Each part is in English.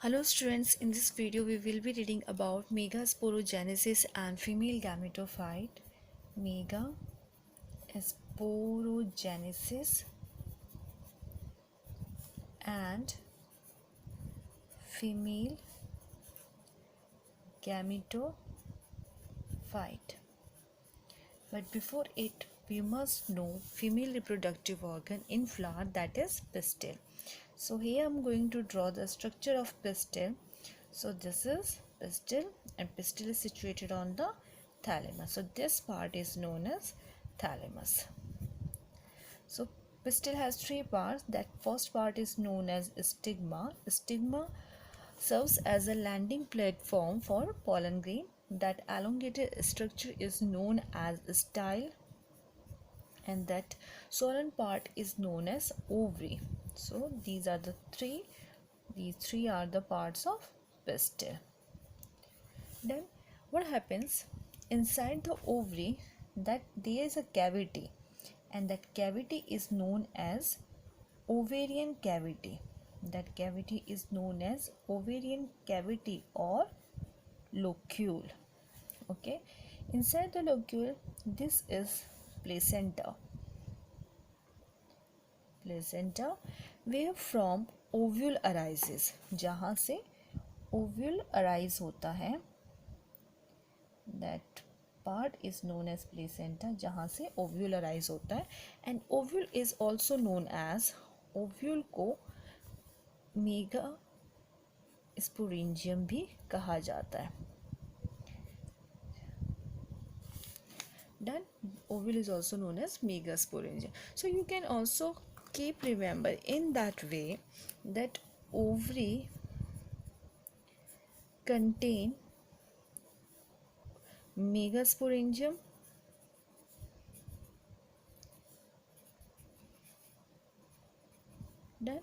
Hello students, in this video we will be reading about megasporogenesis and female gametophyte. Megasporogenesis and female gametophyte. But before it, we must know female reproductive organ in flower, that is pistil. So here I am going to draw the structure of pistil. So this is pistil and pistil is situated on the thalamus. So this part is known as thalamus. So pistil has three parts. That first part is known as stigma. Stigma serves as a landing platform for pollen grain. That elongated structure is known as style, and that swollen part is known as ovary. So these are the these three are the parts of pistil. Then what happens inside the ovary, that there is a cavity, and that cavity is known as ovarian cavity. That cavity is known as ovarian cavity or locule. Okay, inside the locule, this is placenta where from ovule arises, जहाँ से ovule arise होता है, that part is known as placenta, जहाँ से ovule arise होता है. And ovule is also known as, ovule को megasporogenum भी कहा जाता है. Then ovule is also known as megasporogenum. So you can also keep remember in that way that ovary contain megasporogenum, then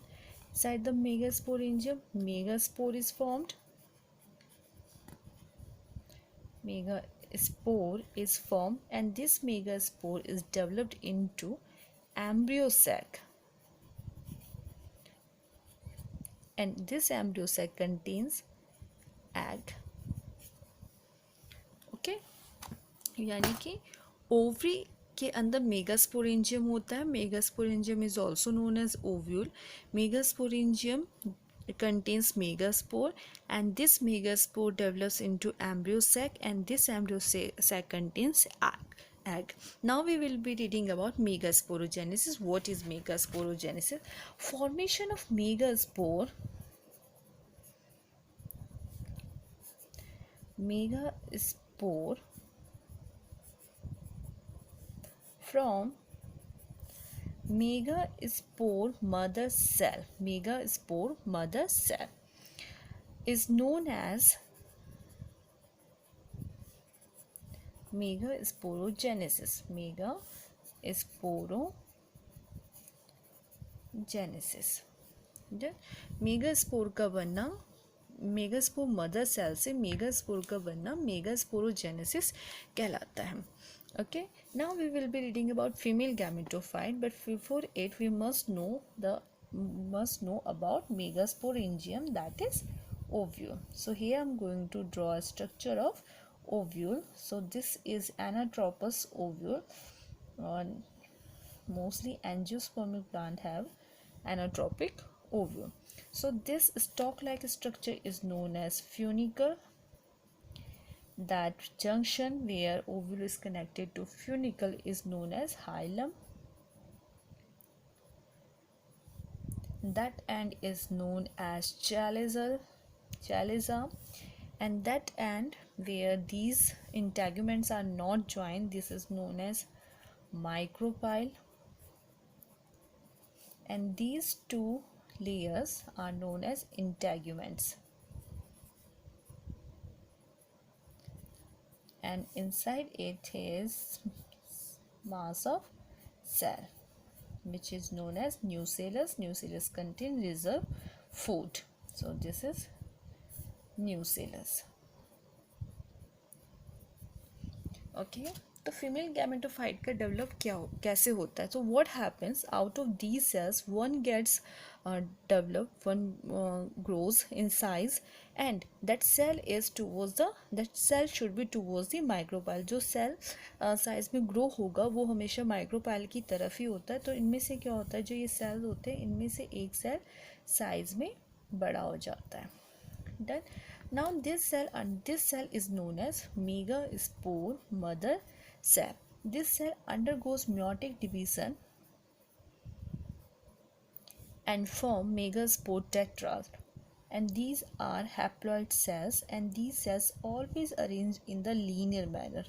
inside the megasporogenum megaspore is formed. Megaspore is formed, and this megaspore is developed into embryo sac, and this embryo sac contains egg. Okay यानी कि ovary के अंदर megasporangium होता है. Megasporangium is also known as ovule. Megasporangium contains megaspore, and this megaspore develops into embryo sac, and this embryo sac contains egg. Now we will be reading about megasporogenesis. What is megasporogenesis? Formation of megaspore from megaspore mother cell. Megaspore mother cell is known as megasporogenesis. Megasporogenesis. Megaspore का बनना, megaspore mother cell से megaspore का बनना megasporogenesis कहलाता है. Okay, now we will be reading about female gametophyte, but before it we must know about megasporangium, that is ovule. So here I am going to draw a structure of ovule. So this is anatropous ovule. Mostly angiospermic plant have anatropic ovule. So this stalk-like structure is known as funicle. That junction where ovule is connected to funicle is known as hilum. That end is known as chaliza, and that end where these integuments are not joined, this is known as micropyle, and these two layers are known as integuments. And inside it is mass of cell, which is known as nucellus. Nucellus contain reserve food. So this is nucellus. Okay, तो female gametophyte का develop कैसे होता है? तो what happens out of these cells one gets develop, one grows in size and that cell should be towards the micropyle. जो cell size में grow होगा वो हमेशा माइक्रोपाइल की तरफ ही होता है. तो इनमें से क्या होता है, जो ये सेल होते हैं इनमें से एक सेल साइज में बड़ा हो जाता है. Done. Now this cell is known as megaspore mother cell. This cell undergoes meiotic division and form megaspore tetrad. And these are haploid cells and these cells always arranged in the linear manner.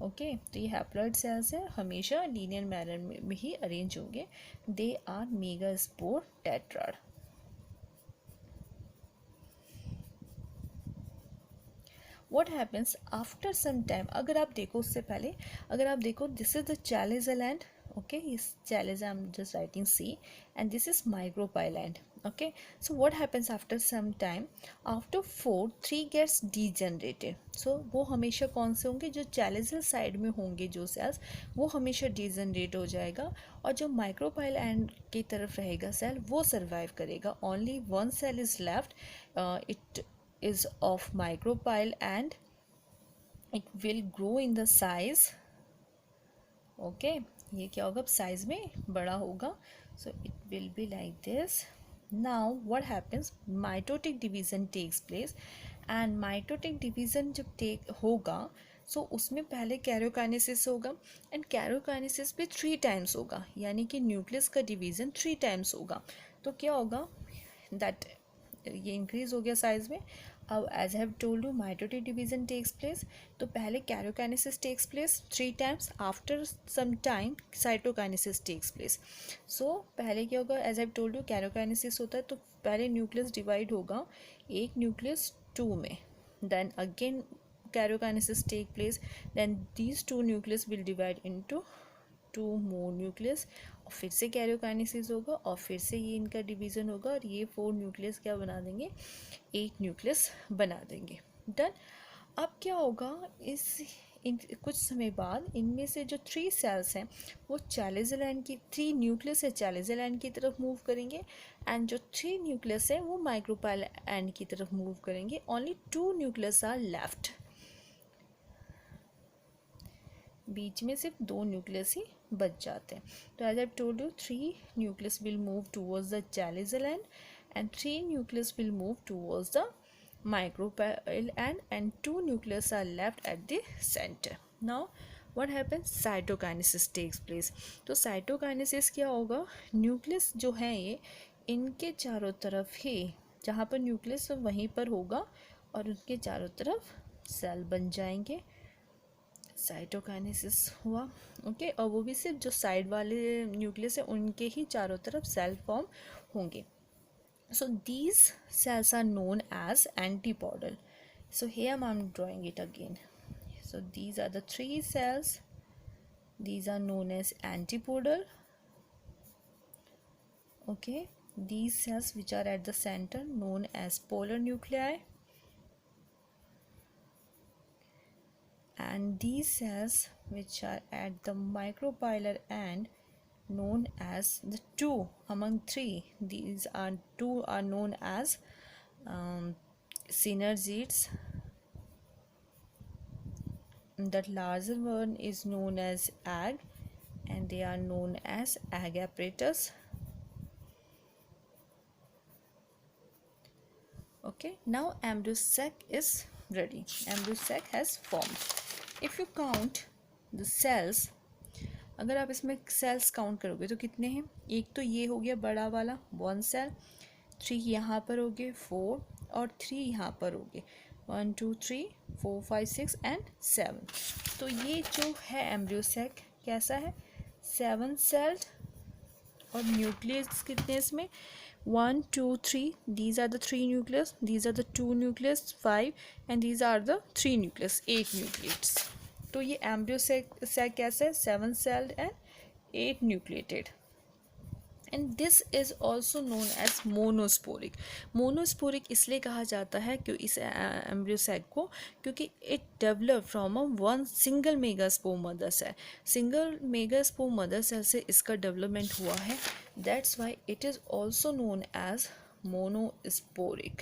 Okay तो ये haploid cells है, हमेशा linear manner में ही arrange होंगे. They are megaspore tetrad. What happens after some time? अगर आप देखो उससे पहले, अगर आप देखो this is the chalice end. Okay, this chalice I'm just writing C and this is micropyle end. Okay, so what happens after some time? After 4, 3 gets degenerated. So वो हमेशा कौन से होंगे, जो chaliceal साइड में होंगे जो सेल्स, वो हमेशा डिजनरेट हो जाएगा और जो माइक्रोपाइल एंड की तरफ रहेगा सेल वो सर्वाइव करेगा. Only one cell is left. It is of micropyle and it will grow in the size. okay, ये क्या होगा, साइज में बड़ा होगा. so it will be like this. now what happens, mitotic division takes place and mitotic division जब take होगा सो उसमें पहले कैरियोकाइनेसिस होगा एंड कैरियोकाइनेसिस भी 3 टाइम्स होगा, यानी कि न्यूक्लियस का डिवीज़न 3 टाइम्स होगा. तो क्या होगा, दैट ये इंक्रीज हो गया साइज में. अब as I have told you mitotic division takes place. तो पहले karyokinesis takes place 3 times, after some time cytokinesis takes place. So पहले क्या होगा, as I have told you karyokinesis होता है तो पहले न्यूक्लियस डिवाइड होगा एक न्यूक्लियस 2 में, then again karyokinesis take place, then these 2 nucleus will divide into 2 more nucleus और फिर से कैरियोकाइनेसिस होगा और फिर से ये इनका डिवीज़न होगा और ये 4 न्यूक्लियस क्या बना देंगे, 8 न्यूक्लियस बना देंगे. डन. अब क्या होगा, कुछ समय बाद इनमें से जो 3 सेल्स हैं वो चैलिज़ल एंड की 3 न्यूक्लियस है चैलिज़ल एंड की तरफ मूव करेंगे एंड जो 3 न्यूक्लियस है वो माइक्रोपाइल एंड की तरफ मूव करेंगे. Only 2 nucleus are left. बीच में सिर्फ 2 न्यूक्लियस ही बच जाते हैं. तो as I told you 3 nucleus will move towards the chalazal end end 3 nucleus will move towards the micropyle end and 2 nucleus are left at the center. Now what happens, cytokinesis takes place. तो cytokinesis क्या होगा, nucleus जो है ये इनके चारों तरफ ही, जहाँ पर न्यूक्लियस वहीं पर होगा और उनके चारों तरफ सेल बन जाएंगे. साइटोकाइनेसिस हुआ. ओके, और वो भी सिर्फ जो साइड वाले न्यूक्लियस है उनके ही चारों तरफ सेल फॉर्म होंगे. so these cells are known as antipodal. so here I'm drawing it again. so these are the 3 cells. these are known as antipodal. okay, these cells which are at the center known as polar nuclei and these cells which are at the micropylar end known as the 2 among 3. these are 2 are known as synergids. the larger one is known as egg and they are known as egg apparatus. okay, now embryo sac is ready. embryo sac has formed. if you count the cells, अगर आप इसमें sales count करोगे तो कितने हैं, एक तो ये हो गया बड़ा वाला 1 सेल, 3 यहाँ पर हो गए 4 और 3 यहाँ पर हो गए 1 2 3 4 5 6 एंड 7. तो ये जो है एम्ब्रियो सैक कैसा है, 7 सेल्ड और न्यूक्लियस कितने इसमें 1 2 3. these are the 3 nucleus, these are the 2 nucleus 5 and these are the 3 nucleus 8 nucleates. तो ये एम्ब्रियो सैक कैसा है, 7 celled and 8 nucleated. And this is also known as monosporic. Monosporic इसलिए कहा जाता है क्यों इस एम्ब्रियो सैक को, क्योंकि it develop from a one single megaspore mother cell. Single megaspore mother cell से इसका डेवलपमेंट हुआ है, that's why it is also known as monosporic.